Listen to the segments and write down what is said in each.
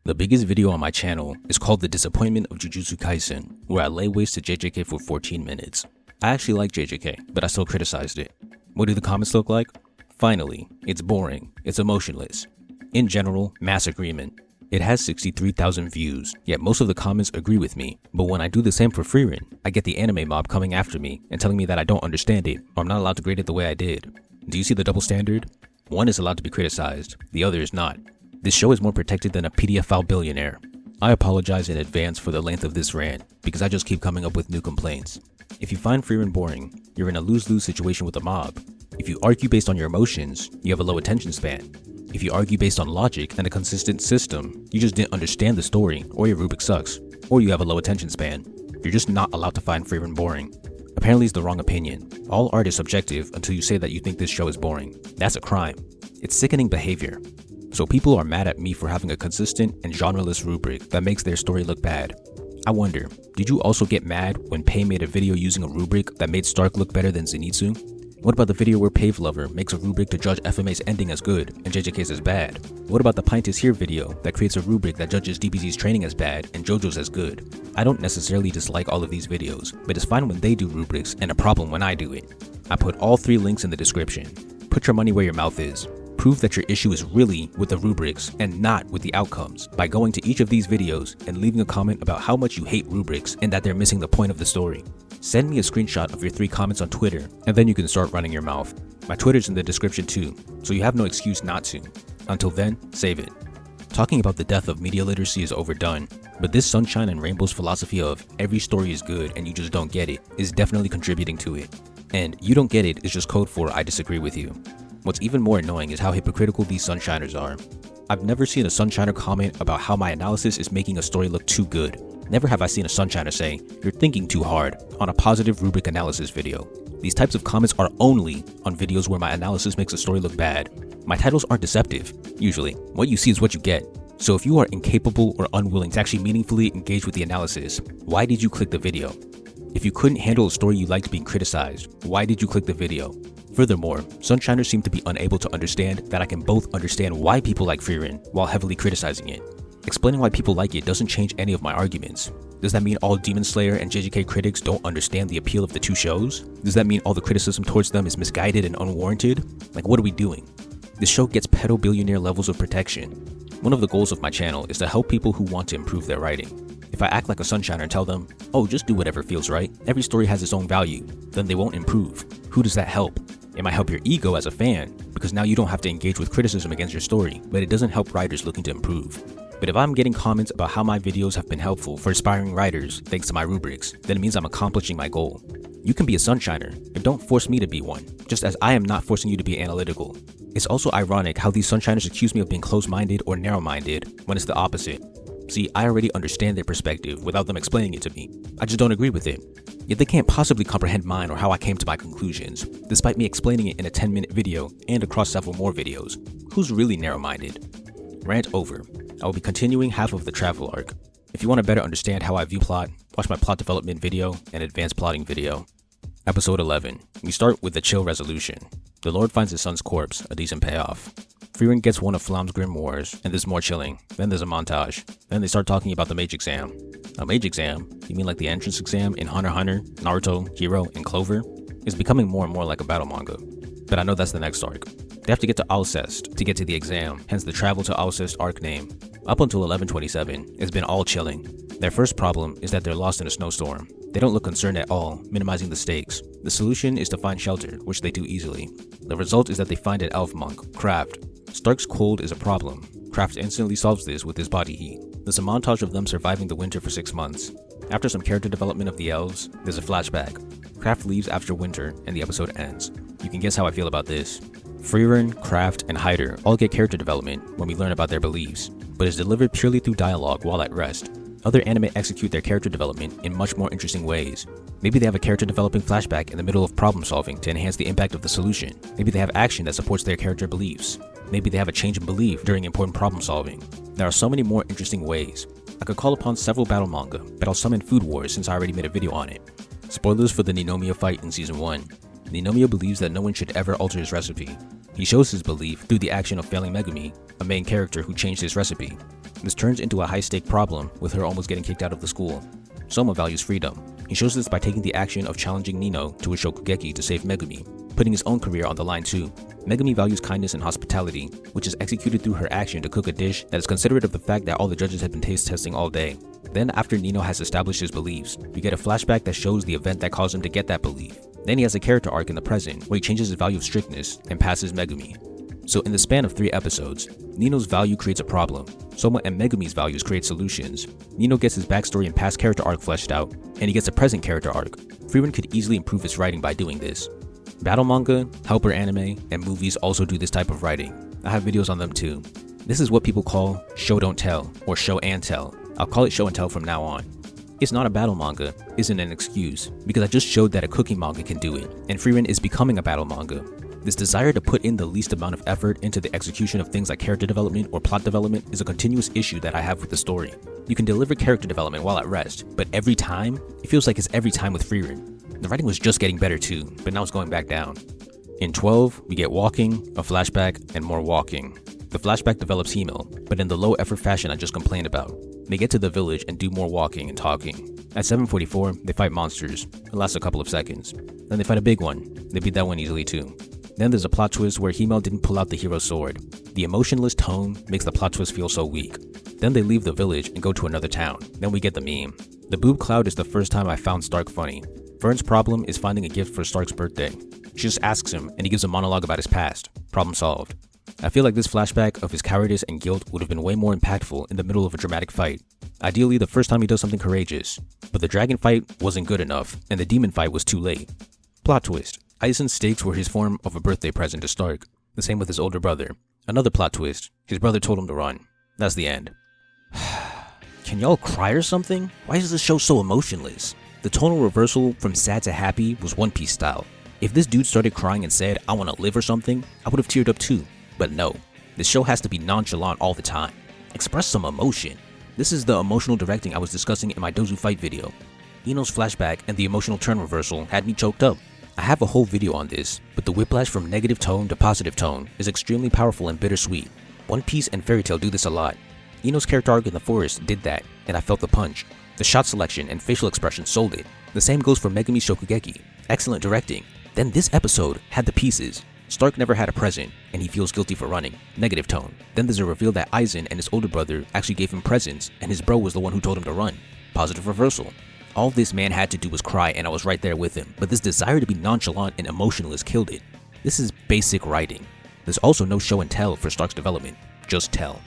The biggest video on my channel is called The Disappointment of Jujutsu Kaisen, where I lay waste to JJK for 14 minutes. I actually like JJK, but I still criticized it. What do the comments look like? Finally, it's boring, it's emotionless. In general, mass agreement. It has 63,000 views, yet most of the comments agree with me, but when I do the same for Frieren, I get the anime mob coming after me and telling me that I don't understand it, or I'm not allowed to grade it the way I did. Do you see the double standard? One is allowed to be criticized, the other is not. This show is more protected than a PDF file billionaire. I apologize in advance for the length of this rant, because I just keep coming up with new complaints. If you find Frieren boring, you're in a lose-lose situation with the mob. If you argue based on your emotions, you have a low attention span. If you argue based on logic and a consistent system, you just didn't understand the story, or your rubric sucks, or you have a low attention span. You're just not allowed to find Frieren boring. Apparently it's the wrong opinion. All art is subjective until you say that you think this show is boring. That's a crime. It's sickening behavior. So people are mad at me for having a consistent and genreless rubric that makes their story look bad. I wonder, did you also get mad when Pei made a video using a rubric that made Stark look better than Zenitsu? What about the video where Pave Lover makes a rubric to judge FMA's ending as good and JJK's as bad? What about the Pint is Here video that creates a rubric that judges DBZ's training as bad and JoJo's as good? I don't necessarily dislike all of these videos, but it's fine when they do rubrics and a problem when I do it. I put all 3 links in the description. Put your money where your mouth is. Prove that your issue is really with the rubrics and not with the outcomes by going to each of these videos and leaving a comment about how much you hate rubrics and that they're missing the point of the story. Send me a screenshot of your 3 comments on Twitter, and then you can start running your mouth. My Twitter's in the description too, so you have no excuse not to. Until then, save it. Talking about the death of media literacy is overdone, but this Sunshine and Rainbow's philosophy of every story is good and you just don't get it is definitely contributing to it. And you don't get it is just code for I disagree with you. What's even more annoying is how hypocritical these Sunshiners are. I've never seen a Sunshiner comment about how my analysis is making a story look too good. Never have I seen a Sunshiner say, "You're thinking too hard," on a positive rubric analysis video. These types of comments are only on videos where my analysis makes a story look bad. My titles aren't deceptive, usually. What you see is what you get. So if you are incapable or unwilling to actually meaningfully engage with the analysis, why did you click the video? If you couldn't handle a story you liked being criticized, why did you click the video? Furthermore, Sunshiners seem to be unable to understand that I can both understand why people like Frieren while heavily criticizing it. Explaining why people like it doesn't change any of my arguments. Does that mean all Demon Slayer and JJK critics don't understand the appeal of the 2 shows? Does that mean all the criticism towards them is misguided and unwarranted? Like, what are we doing? This show gets pedo-billionaire levels of protection. One of the goals of my channel is to help people who want to improve their writing. If I act like a Sunshiner and tell them, "Oh, just do whatever feels right, every story has its own value," then they won't improve. Who does that help? It might help your ego as a fan, because now you don't have to engage with criticism against your story, but it doesn't help writers looking to improve. But if I'm getting comments about how my videos have been helpful for aspiring writers thanks to my rubrics, then it means I'm accomplishing my goal. You can be a Sunshiner, but don't force me to be one, just as I am not forcing you to be analytical. It's also ironic how these Sunshiners accuse me of being close-minded or narrow-minded when it's the opposite. See, I already understand their perspective without them explaining it to me. I just don't agree with it. Yet they can't possibly comprehend mine or how I came to my conclusions, despite me explaining it in a 10-minute video and across several more videos. Who's really narrow-minded? Rant over. I will be continuing half of the travel arc. If you want to better understand how I view plot, watch my plot development video and advanced plotting video. Episode 11. We start with the chill resolution. The Lord finds his son's corpse, a decent payoff. Frieren gets one of Flam's grimoires, and there's more chilling. Then there's a montage. Then they start talking about the mage exam. A mage exam? You mean like the entrance exam in Hunter x Hunter, Naruto, Hero, and Clover? It's becoming more and more like a battle manga. But I know that's the next arc. They have to get to Alcest to get to the exam, hence the travel to Alcest arc name. Up until 1127, it's been all chilling. Their first problem is that they're lost in a snowstorm. They don't look concerned at all, minimizing the stakes. The solution is to find shelter, which they do easily. The result is that they find an elf monk, Kraft. Stark's cold is a problem. Kraft instantly solves this with his body heat. There's a montage of them surviving the winter for 6 months. After some character development of the elves, there's a flashback. Kraft leaves after winter, and the episode ends. You can guess how I feel about this. Frieren, Kraft, and Hyder all get character development when we learn about their beliefs, but it's delivered purely through dialogue while at rest. Other anime execute their character development in much more interesting ways. Maybe they have a character developing flashback in the middle of problem solving to enhance the impact of the solution. Maybe they have action that supports their character beliefs. Maybe they have a change in belief during important problem solving. There are so many more interesting ways. I could call upon several battle manga, but I'll summon Food Wars since I already made a video on it. Spoilers for the Ninomiya fight in Season 1. Ninomiya believes that no one should ever alter his recipe. He shows his belief through the action of failing Megumi, a main character who changed his recipe. This turns into a high-stake problem with her almost getting kicked out of the school. Soma values freedom. He shows this by taking the action of challenging Nino to a shokugeki to save Megumi, putting his own career on the line too. Megumi values kindness and hospitality, which is executed through her action to cook a dish that is considerate of the fact that all the judges had been taste testing all day. Then after Nino has established his beliefs, we get a flashback that shows the event that caused him to get that belief. Then he has a character arc in the present where he changes his value of strictness and passes Megumi. So in the span of 3 episodes, Nino's value creates a problem. Soma and Megumi's values create solutions. Nino gets his backstory and past character arc fleshed out, and he gets a present character arc. Frieren could easily improve his writing by doing this. Battle manga, helper anime, and movies also do this type of writing. I have videos on them too. This is what people call show don't tell, or show and tell. I'll call it show and tell from now on. It's not a battle manga isn't an excuse, because I just showed that a cooking manga can do it, and Frieren is becoming a battle manga. This desire to put in the least amount of effort into the execution of things like character development or plot development is a continuous issue that I have with the story. You can deliver character development while at rest, but every time, it feels like it's every time with Frieren. The writing was just getting better too, but now it's going back down. In 12, we get walking, a flashback, and more walking. The flashback develops Himel, but in the low effort fashion I just complained about. They get to the village and do more walking and talking. At 7:44, they fight monsters. It lasts a couple of seconds. Then they fight a big one. They beat that one easily too. Then there's a plot twist where Himel didn't pull out the hero's sword. The emotionless tone makes the plot twist feel so weak. Then they leave the village and go to another town. Then we get the meme. The boob cloud is the first time I found Stark funny. Fern's problem is finding a gift for Stark's birthday. She just asks him and he gives a monologue about his past. Problem solved. I feel like this flashback of his cowardice and guilt would have been way more impactful in the middle of a dramatic fight. Ideally the first time he does something courageous. But the dragon fight wasn't good enough and the demon fight was too late. Plot twist. Aizen's steaks were his form of a birthday present to Stark. The same with his older brother. Another plot twist. His brother told him to run. That's the end. Can y'all cry or something? Why is this show so emotionless? The tonal reversal from sad to happy was One Piece style. If this dude started crying and said, I want to live or something, I would have teared up too. But no, this show has to be nonchalant all the time. Express some emotion. This is the emotional directing I was discussing in my Dozu fight video. Ino's flashback and the emotional turn reversal had me choked up. I have a whole video on this, but the whiplash from negative tone to positive tone is extremely powerful and bittersweet. One Piece and Fairy Tail do this a lot. Ino's character arc in the forest did that, and I felt the punch. The shot selection and facial expression sold it. The same goes for Megumi's Shokugeki. Excellent directing. Then this episode had the pieces. Stark never had a present, and he feels guilty for running. Negative tone. Then there's a reveal that Aizen and his older brother actually gave him presents, and his bro was the one who told him to run. Positive reversal. All this man had to do was cry and I was right there with him, but this desire to be nonchalant and emotionless killed it. This is basic writing. There's also no show and tell for Stark's development, just tell.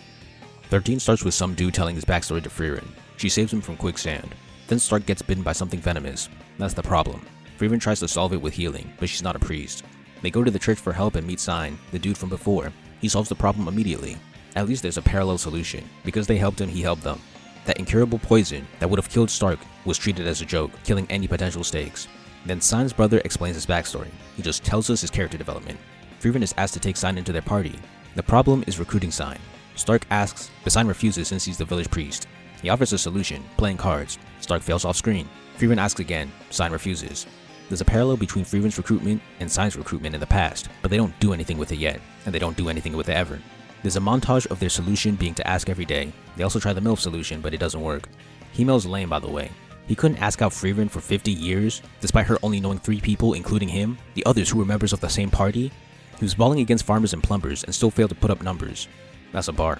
13 starts with some dude telling his backstory to Frieren. She saves him from quicksand. Then Stark gets bitten by something venomous. That's the problem. Frieren tries to solve it with healing, but she's not a priest. They go to the church for help and meet Sign, the dude from before. He solves the problem immediately. At least there's a parallel solution. Because they helped him, he helped them. That incurable poison that would have killed Stark was treated as a joke, killing any potential stakes. Then Sign's brother explains his backstory. He just tells us his character development. Frieren is asked to take Sign into their party. The problem is recruiting Sign. Stark asks, but Sign refuses since he's the village priest. He offers a solution, playing cards. Stark fails off screen. Frieren asks again, Sign refuses. There's a parallel between Frieren's recruitment and Sign's recruitment in the past, but they don't do anything with it yet, and they don't do anything with it ever. There's a montage of their solution being to ask every day. They also try the MILF solution, but it doesn't work. Himel's lame, by the way. He couldn't ask out Frieren for 50 years, despite her only knowing 3 people, including him, the others who were members of the same party. He was balling against farmers and plumbers and still failed to put up numbers. That's a bar.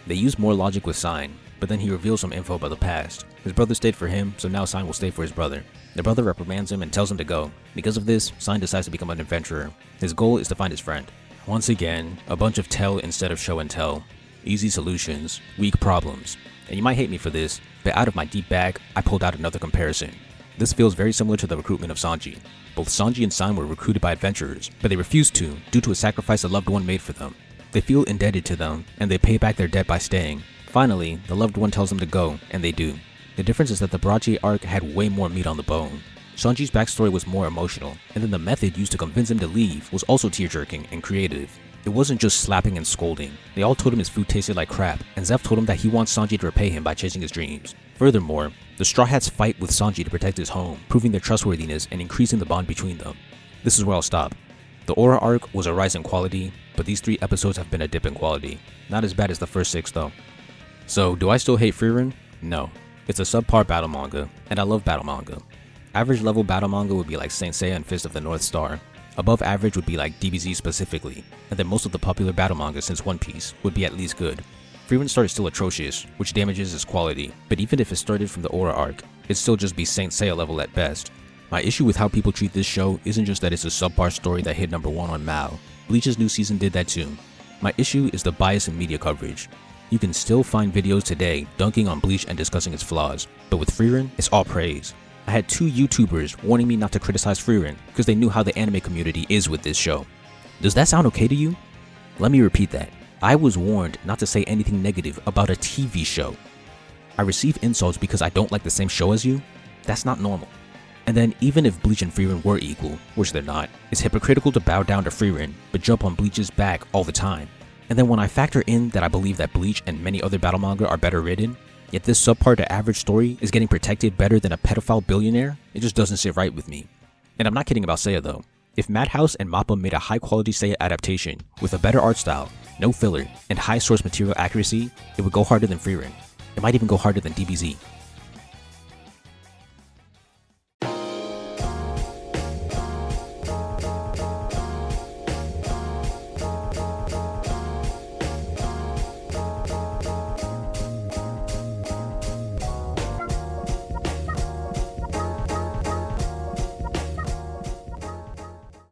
They use more logic with Sign, but then he reveals some info about the past. His brother stayed for him, so now Sign will stay for his brother. The brother reprimands him and tells him to go. Because of this, Sign decides to become an adventurer. His goal is to find his friend. Once again, a bunch of tell instead of show and tell. Easy solutions, weak problems. And you might hate me for this, but out of my deep bag, I pulled out another comparison. This feels very similar to the recruitment of Sanji. Both Sanji and Sign were recruited by adventurers, but they refused to due to a sacrifice a loved one made for them. They feel indebted to them, and they pay back their debt by staying. Finally, the loved one tells them to go, and they do. The difference is that the Barachi arc had way more meat on the bone. Sanji's backstory was more emotional, and then the method used to convince him to leave was also tear-jerking and creative. It wasn't just slapping and scolding. They all told him his food tasted like crap, and Zeph told him that he wants Sanji to repay him by chasing his dreams. Furthermore, the Straw Hats fight with Sanji to protect his home, proving their trustworthiness and increasing the bond between them. This is where I'll stop. The Aura arc was a rise in quality, but these 3 episodes have been a dip in quality. Not as bad as the first 6 though. So, do I still hate Frieren? No. It's a subpar battle manga, and I love battle manga. Average level battle manga would be like Saint Seiya and Fist of the North Star. Above average would be like DBZ specifically, and then most of the popular battle manga since One Piece would be at least good. Frieren started still atrocious, which damages its quality, but even if it started from the Aura arc, it'd still just be Saint Seiya level at best. My issue with how people treat this show isn't just that it's a subpar story that hit number 1 on Mao. Bleach's new season did that too. My issue is the bias in media coverage. You can still find videos today dunking on Bleach and discussing its flaws, but with Frieren, it's all praise. I had 2 YouTubers warning me not to criticize Frieren because they knew how the anime community is with this show. Does that sound okay to you? Let me repeat that. I was warned not to say anything negative about a TV show. I receive insults because I don't like the same show as you? That's not normal. And then even if Bleach and Frieren were equal, which they're not, it's hypocritical to bow down to Frieren but jump on Bleach's back all the time. And then when I factor in that I believe that Bleach and many other battle manga are better written, yet this subpar to average story is getting protected better than a pedophile billionaire, it just doesn't sit right with me. And I'm not kidding about Seiya though. If Madhouse and Mappa made a high quality Seiya adaptation with a better art style, no filler, and high source material accuracy, it would go harder than Frieren. It might even go harder than DBZ.